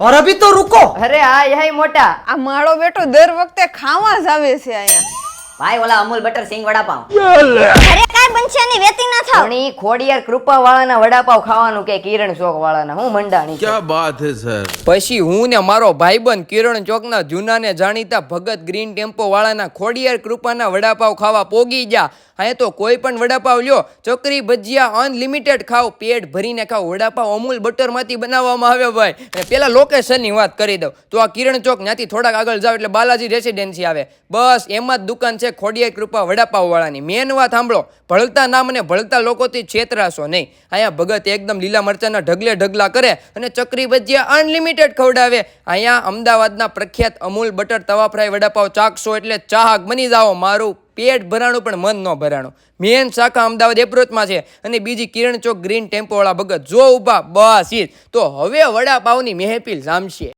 और अभी तो रुको। अरे हाँ यही मोटा આ મારો બેટો દર વખતે ખાવા જ આવે છે અહીંયા. भाई वाला अमूल बटर सिंह वड़ा पाव અરે કાઈ બનશે ની વેતી ના થાવ. ઘણી ખોડિયાર કૃપા વાળાના વડાપાવ ખાવાનું કે કિરણ ચોક વાળાના હું મંડાણી क्या बात है सर। પછી હું ને મારો ભાઈબંધ કિરણ ચોકના જૂના ને જાણીતા ભગત ગ્રીન ટેમ્પો વાળાના ખોડિયાર કૃપાના વડાપાવ ખાવા પોગી ગયા. અહીંયા તો કોઈ પણ વડાપાવ લ્યો, ચકરી ભજીયા અનલિમિટેડ ખાવ, પેટ ભરીને ખાવ. વડાપાવ અમૂલ બટરમાંથી બનાવવામાં આવે ભાઈ. અને પેલા લોકેશનની વાત કરી દઉં તો આ કિરણ ચોક ત્યાંથી થોડાક આગળ જાવ એટલે બાલાજી રેસિડેન્સી આવે. બસ એમાં જ દુકાન છે ખોડિયાર કૃપા વડાપાવ વાળાની. મેન વાત સાંભળો, ભળતા નામ અને ભળતા લોકોથી છેતરાશો નહીં. અહીંયા ભગત એકદમ લીલા મરચાના ઢગલે ઢગલા કરે અને ચકરી ભજીયા અનલિમિટેડ ખવડાવે. અહીંયા અમદાવાદના પ્રખ્યાત અમૂલ બટર તવા ફ્રાય વડાપાવ ચાખશો એટલે ચાહક બની જાઓ. મારું પેટ ભરાણું પણ મન ન ભરાણું. મેન શાખા અમદાવાદ એપ્રોચમાં છે અને બીજી કિરણ ચોક ગ્રીન ટેમ્પો વાળા ભગત જો ઊભા બસ ઈ જ. તો હવે વડાપાવની મહેફિલ જામશે.